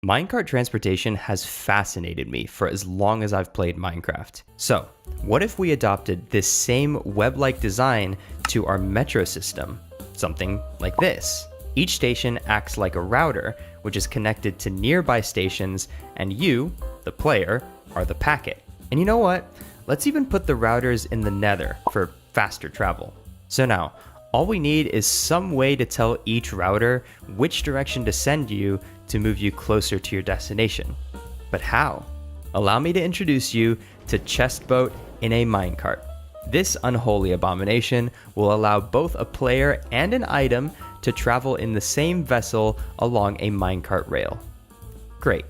Minecart transportation has fascinated me for as long as I've played Minecraft. So, what if we adopted this same web-like design to our metro system? Something like this. Each station acts like a router, which is connected to nearby stations, and you, the player, are the packet. And you know what? Let's even put the routers in the nether for faster travel. So now, all we need is some way to tell each router which direction to send you to move you closer to your destination. But how? Allow me to introduce you to Chestboat in a Minecart. This unholy abomination will allow both a player and an item to travel in the same vessel along a minecart rail. Great,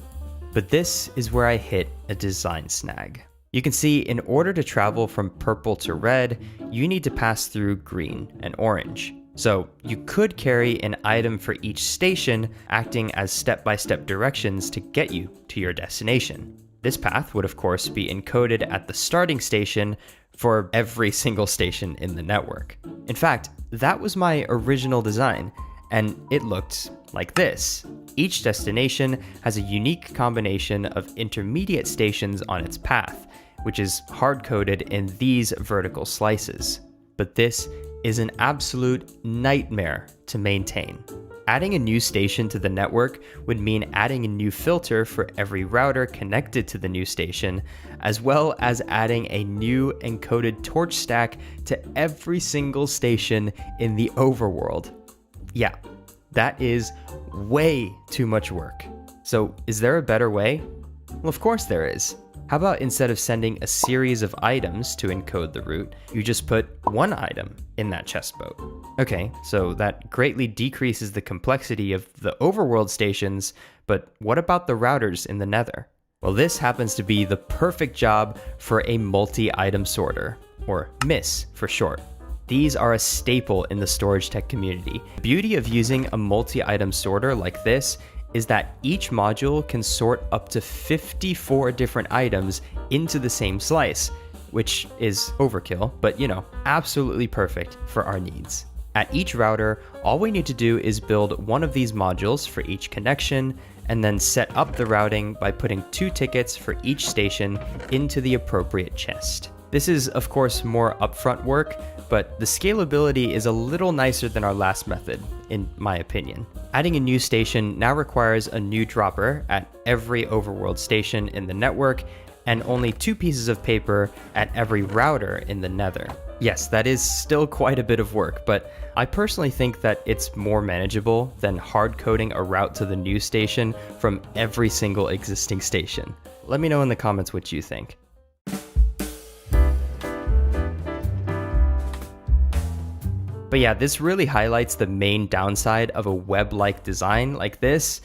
but this is where I hit a design snag. You can see in order to travel from purple to red, you need to pass through green and orange. So you could carry an item for each station, acting as step-by-step directions to get you to your destination. This path would of course be encoded at the starting station for every single station in the network. In fact, that was my original design, and it looked like this. Each destination has a unique combination of intermediate stations on its path, which is hard-coded in these vertical slices. But this is an absolute nightmare to maintain. Adding a new station to the network would mean adding a new filter for every router connected to the new station, as well as adding a new encoded torch stack to every single station in the overworld. Yeah, that is way too much work. So is there a better way? Well, of course there is. How about instead of sending a series of items to encode the route, you just put one item in that chest boat? Okay, so that greatly decreases the complexity of the overworld stations, but what about the routers in the nether? Well, this happens to be the perfect job for a multi-item sorter, or MIS for short. These are a staple in the storage tech community. The beauty of using a multi-item sorter like this is that each module can sort up to 54 different items into the same slice, which is overkill, but absolutely perfect for our needs. At each router, all we need to do is build one of these modules for each connection, and then set up the routing by putting 2 tickets for each station into the appropriate chest. This is, of course, more upfront work, but the scalability is a little nicer than our last method, in my opinion. Adding a new station now requires a new dropper at every overworld station in the network, and only 2 pieces of paper at every router in the nether. Yes, that is still quite a bit of work, but I personally think that it's more manageable than hard coding a route to the new station from every single existing station. Let me know in the comments what you think. But yeah, this really highlights the main downside of a web-like design like this,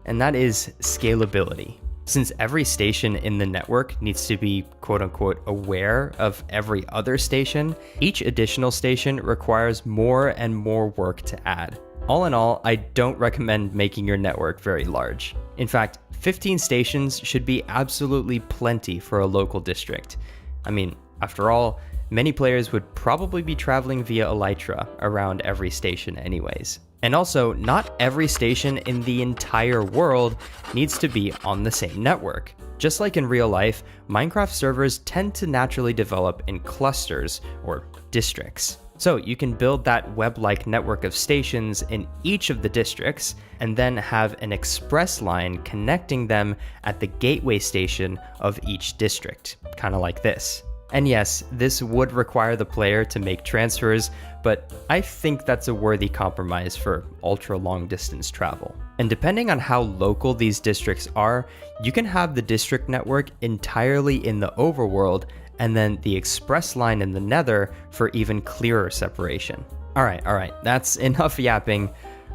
and that is scalability. Since every station in the network needs to be quote-unquote aware of every other station, each additional station requires more and more work to add. All in all, I don't recommend making your network very large. In fact, 15 stations should be absolutely plenty for a local district. I mean, after all, many players would probably be traveling via Elytra around every station anyways. And also, not every station in the entire world needs to be on the same network. Just like in real life, Minecraft servers tend to naturally develop in clusters, or districts. So you can build that web-like network of stations in each of the districts, and then have an express line connecting them at the gateway station of each district, kind of like this. And yes, this would require the player to make transfers, but I think that's a worthy compromise for ultra-long distance travel. And depending on how local these districts are, you can have the district network entirely in the overworld, and then the express line in the nether for even clearer separation. Alright, that's enough yapping.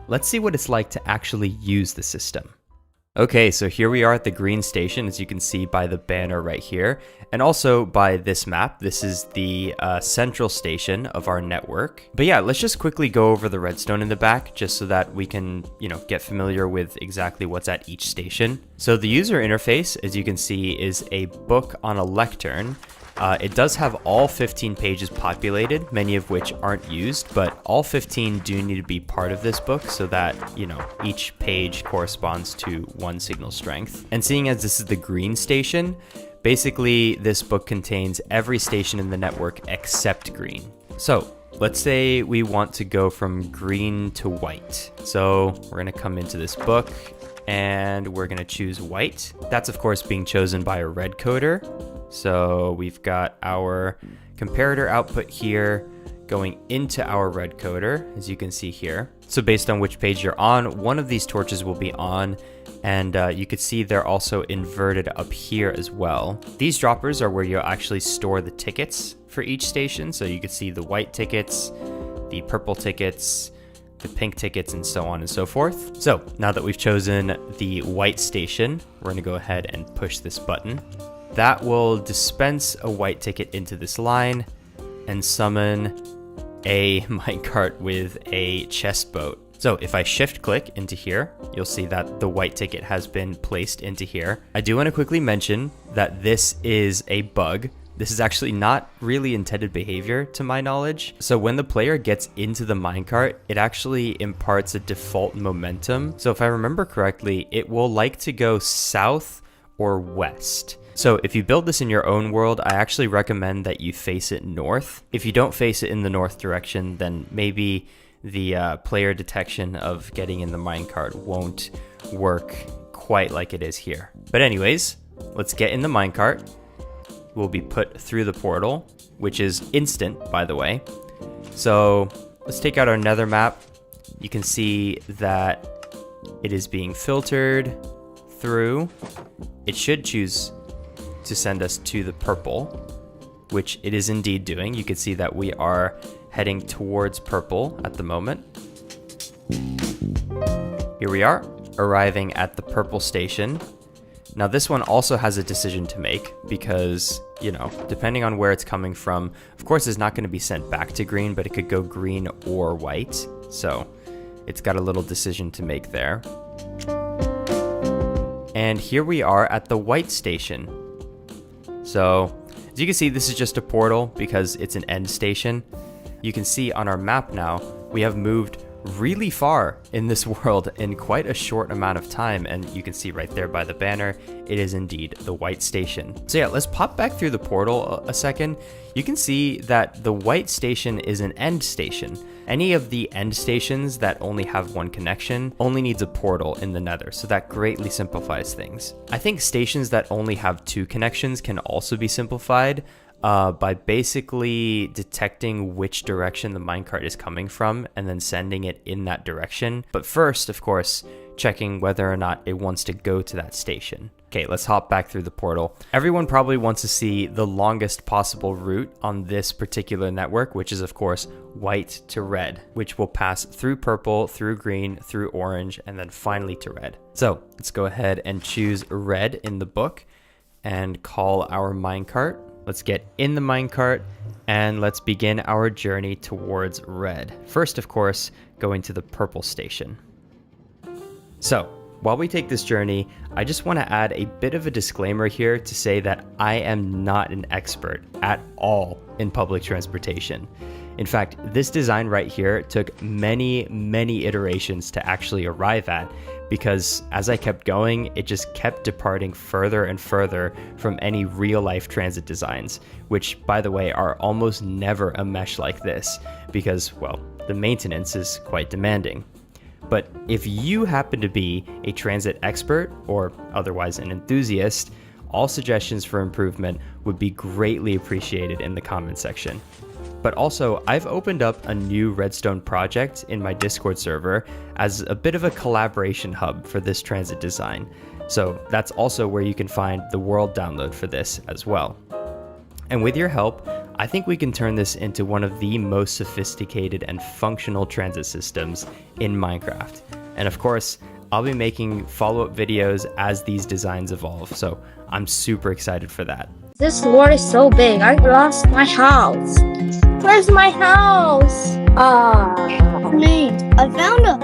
Let's see what it's like to actually use the system. Okay, so here we are at the green station, as you can see by the banner right here, and also by this map. This is the central station of our network. But yeah, let's just quickly go over the redstone in the back, just so that we can, get familiar with exactly what's at each station. So the user interface, as you can see, is a book on a lectern, It does have all 15 pages populated, many of which aren't used, but all 15 do need to be part of this book so that, each page corresponds to one signal strength. And seeing as this is the green station, basically this book contains every station in the network except green. So let's say we want to go from green to white. So we're going to come into this book and we're going to choose white. That's of course being chosen by a red coder. So we've got our comparator output here going into our red coder, as you can see here. So based on which page you're on, one of these torches will be on, and you could see they're also inverted up here as well. These droppers are where you'll actually store the tickets for each station. So you could see the white tickets, the purple tickets, the pink tickets, and so on and so forth. So now that we've chosen the white station, we're going to go ahead and push this button. That will dispense a white ticket into this line and summon a minecart with a chest boat. So if I shift click into here, you'll see that the white ticket has been placed into here. I do want to quickly mention that this is a bug. This is actually not really intended behavior to my knowledge. So when the player gets into the minecart, it actually imparts a default momentum. So if I remember correctly, it will like to go south or west. So if you build this in your own world, I actually recommend that you face it north. If you don't face it in the north direction, then maybe the player detection of getting in the minecart won't work quite like it is here. But anyways, let's get in the minecart. We'll be put through the portal, which is instant, by the way. So let's take out our nether map. You can see that it is being filtered through. It should choose to send us to the purple, which it is indeed doing. You can see that we are heading towards purple at the moment. Here we are, arriving at the purple station. Now this one also has a decision to make because, depending on where it's coming from, of course it's not going to be sent back to green, but it could go green or white. So it's got a little decision to make there. And here we are at the white station. So as you can see, this is just a portal because it's an end station. You can see on our map now, we have moved really far in this world in quite a short amount of time, and you can see right there by the banner, it is indeed the white station. So yeah, let's pop back through the portal a second. You can see that the white station is an end station. Any of the end stations that only have one connection only needs a portal in the nether, so that greatly simplifies things. I think stations that only have two connections can also be simplified by basically detecting which direction the minecart is coming from and then sending it in that direction. But first, of course, checking whether or not it wants to go to that station. Okay, let's hop back through the portal. Everyone probably wants to see the longest possible route on this particular network, which is of course white to red, which will pass through purple, through green, through orange, and then finally to red. So let's go ahead and choose red in the book and call our minecart. Let's get in the minecart and let's begin our journey towards red. First, of course, going to the purple station. So while we take this journey, I just want to add a bit of a disclaimer here to say that I am not an expert at all in public transportation. In fact, this design right here took many, many iterations to actually arrive at, because as I kept going, it just kept departing further and further from any real life transit designs, which by the way are almost never a mesh like this because, well, the maintenance is quite demanding. But if you happen to be a transit expert or otherwise an enthusiast, all suggestions for improvement would be greatly appreciated in the comment section. But also, I've opened up a new Redstone project in my Discord server as a bit of a collaboration hub for this transit design. So that's also where you can find the world download for this as well. And with your help, I think we can turn this into one of the most sophisticated and functional transit systems in Minecraft. And of course, I'll be making follow-up videos as these designs evolve, so I'm super excited for that. This world is so big, I lost my house. Where's my house? I found a